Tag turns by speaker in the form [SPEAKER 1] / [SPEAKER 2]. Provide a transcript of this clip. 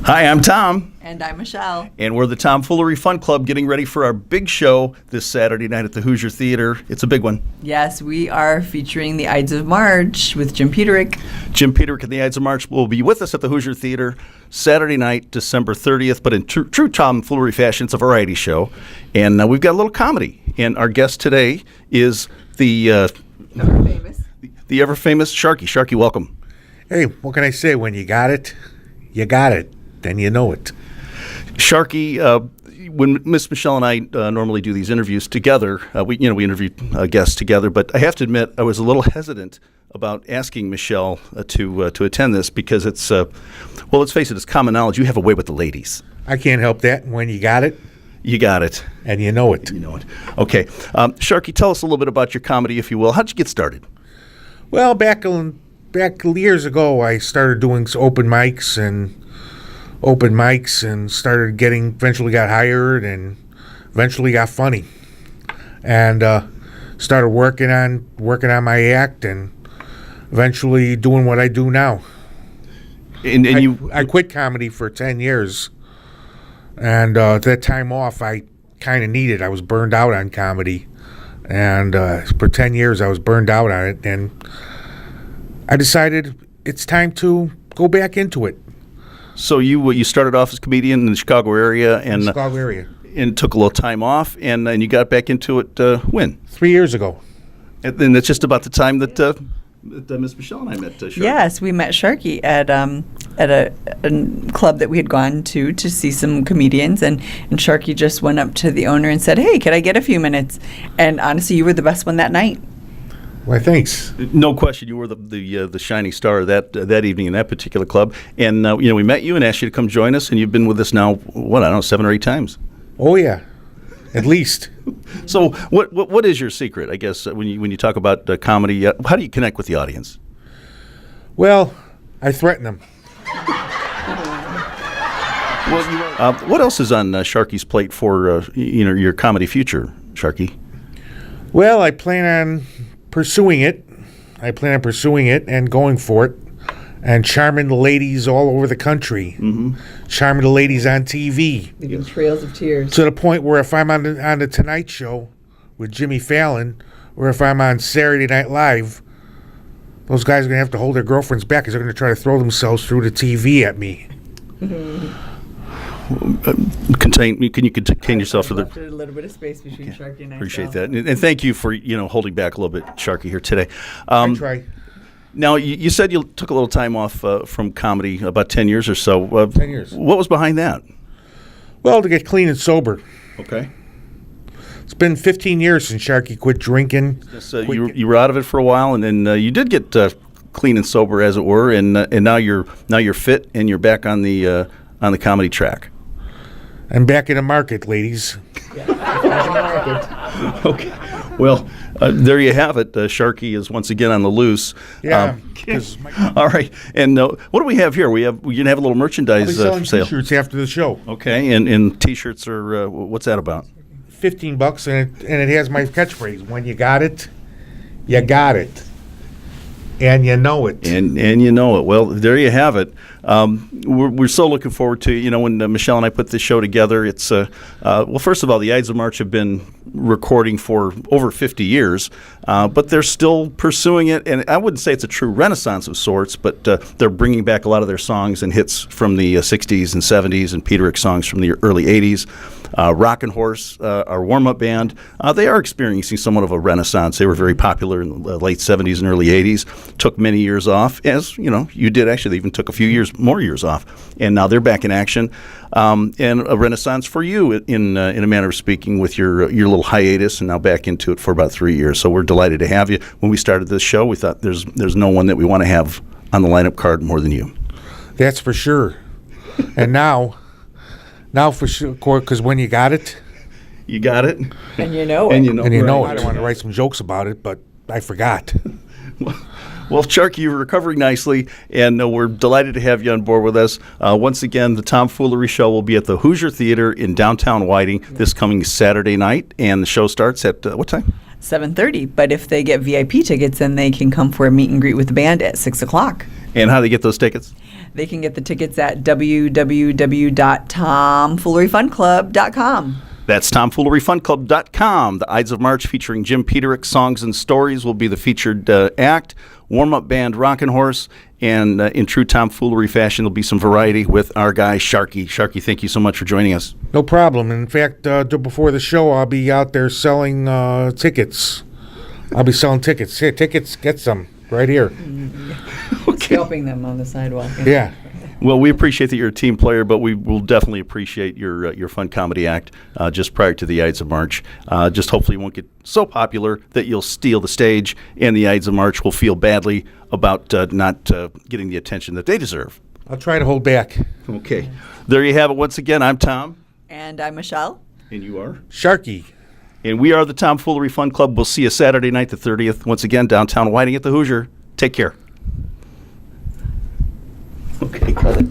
[SPEAKER 1] Hi, I'm Tom.
[SPEAKER 2] And I'm Michelle.
[SPEAKER 1] And we're the Tomfoolery Fun Club getting ready for our big show this Saturday night at the Hoosier Theater. It's a big one.
[SPEAKER 2] Yes, we are featuring the Ides of March with Jim Peterik.
[SPEAKER 1] Jim Peterik and the Ides of March will be with us at the Hoosier Theater Saturday night, December 30th. But in true Tomfoolery fashion, it's a variety show. And we've got a little comedy. And our guest today is the ever-famous Sharkie. Sharkie, welcome.
[SPEAKER 3] Hey, what can I say? When you got it, then you know it.
[SPEAKER 1] Sharkie, when Miss Michelle and I normally do these interviews together, we interview guests together. But I have to admit, I was a little hesitant about asking Michelle to attend this because it's, let's face it, it's common knowledge. You have a way with the ladies.
[SPEAKER 3] I can't help that. When you got it,
[SPEAKER 1] you got it,
[SPEAKER 3] and you know it.
[SPEAKER 1] You know it. Okay, Sharkie, tell us a little bit about your comedy, if you will. How'd you get started?
[SPEAKER 3] Well, back years ago, I started doing open mics and eventually got hired and eventually got funny and started working on my act and eventually doing what I do now. I quit comedy for 10 years, and that time off I kind of needed. I was burned out on comedy, and for 10 years I was burned out on it, and I decided it's time to go back into it.
[SPEAKER 1] So you started off as a comedian in the Chicago area, and took a little time off, and then you got back into it when?
[SPEAKER 3] 3 years ago.
[SPEAKER 1] And then that's just about the time that Miss Michelle and I met Sharkie.
[SPEAKER 2] Yes, we met Sharkie at a club that we had gone to see some comedians, and Sharkie just went up to the owner and said, "Hey, could I get a few minutes?" And honestly, you were the best one that night.
[SPEAKER 3] Why, thanks.
[SPEAKER 1] No question, you were the shining star that evening in that particular club, and we met you and asked you to come join us, and you've been with us now 7 or 8 times.
[SPEAKER 3] Oh yeah, at least.
[SPEAKER 1] So what is your secret? I guess when you talk about comedy, how do you connect with the audience?
[SPEAKER 3] Well, I threaten them.
[SPEAKER 1] What else is on Sharkie's plate for your comedy future, Sharkie?
[SPEAKER 3] Well, I plan on pursuing it and going for it and charming the ladies all over the country. Mm-hmm. Charming the ladies on TV.
[SPEAKER 2] Leaving trails of tears.
[SPEAKER 3] To the point where if I'm on the Tonight Show with Jimmy Fallon, or if I'm on Saturday Night Live, those guys are going to have to hold their girlfriends back because they're going to try to throw themselves through the TV at me.
[SPEAKER 2] Mm-hmm.
[SPEAKER 1] Can you contain yourself for
[SPEAKER 2] a little bit of space between Sharkie and I.
[SPEAKER 1] Appreciate that, and thank you for holding back a little bit, Sharkie, here today.
[SPEAKER 3] I try.
[SPEAKER 1] Now you said you took a little time off from comedy, about 10 years or so.
[SPEAKER 3] 10 years.
[SPEAKER 1] What was behind that?
[SPEAKER 3] Well, to get clean and sober.
[SPEAKER 1] Okay.
[SPEAKER 3] It's been 15 years since Sharkie quit drinking.
[SPEAKER 1] You were out of it for a while, and then you did get clean and sober, as it were, and now you're fit and you're back on the comedy track.
[SPEAKER 3] I'm back in the market, ladies.
[SPEAKER 1] Okay. Well, there you have it. Sharkie is once again on the loose.
[SPEAKER 3] Yeah.
[SPEAKER 1] All right. And what do we have here? We're going to have a little merchandise
[SPEAKER 3] I'll be
[SPEAKER 1] for sale.
[SPEAKER 3] T-shirts after the show.
[SPEAKER 1] Okay. And T-shirts are what's that about?
[SPEAKER 3] $15, and it has my catchphrase: "When you got it, you got it, and you know it."
[SPEAKER 1] And you know it. Well, there you have it. We're so looking forward to when Michelle and I put this show together. It's first of all, the Ides of March have been recording for over 50 years, but they're still pursuing it. And I wouldn't say it's a true renaissance of sorts, but they're bringing back a lot of their songs and hits from the 60s and 70s, and Peterik songs from the early 80s. Rockin' Horse, our warm-up band, they are experiencing somewhat of a renaissance. They were very popular in the late 70s and early 80s, took many years off, as you did actually. They even took a few more years off, and now they're back in action. And a renaissance for you in a manner of speaking, with your little hiatus, and now back into it for about 3 years. So we're delighted to have you. When we started this show, we thought there's no one that we want to have on the lineup card more than you.
[SPEAKER 3] That's for sure. And now for sure, because when you got it,
[SPEAKER 1] you got it,
[SPEAKER 2] and you know it,
[SPEAKER 3] and you know it. I don't want to write some jokes about it, but I forgot.
[SPEAKER 1] Well, Sharkie, you're recovering nicely, and we're delighted to have you on board with us. Once again, the Tomfoolery Show will be at the Hoosier Theater in downtown Whiting this coming Saturday night, and the show starts at what time?
[SPEAKER 2] 7:30. But if they get VIP tickets, then they can come for a meet and greet with the band at 6 o'clock.
[SPEAKER 1] And how do they get those tickets?
[SPEAKER 2] They can get the tickets at www.tomfooleryfunclub.com.
[SPEAKER 1] That's tomfooleryfunclub.com. The Ides of March featuring Jim Peterik, Songs and Stories will be the featured act. Warm-up band Rockin' Horse. And in true tomfoolery fashion, there'll be some variety with our guy Sharkie. Sharkie, thank you so much for joining us.
[SPEAKER 3] No problem. In fact, before the show, I'll be out there selling tickets. I'll be selling tickets. Here, tickets, get some right here.
[SPEAKER 2] Scalping them on the sidewalk.
[SPEAKER 3] Yeah.
[SPEAKER 1] Well, we appreciate that you're a team player, but we will definitely appreciate your fun comedy act just prior to the Ides of March. Just hopefully you won't get so popular that you'll steal the stage, and the Ides of March will feel badly about not getting the attention that they deserve.
[SPEAKER 3] I'll try to hold back.
[SPEAKER 1] Okay. There you have it. Once again, I'm Tom.
[SPEAKER 2] And I'm Michelle.
[SPEAKER 1] And you are?
[SPEAKER 3] Sharkie.
[SPEAKER 1] And we are the Tomfoolery Fun Club. We'll see you Saturday night, the 30th. Once again, downtown Whiting at the Hoosier. Take care. Okay, cut it.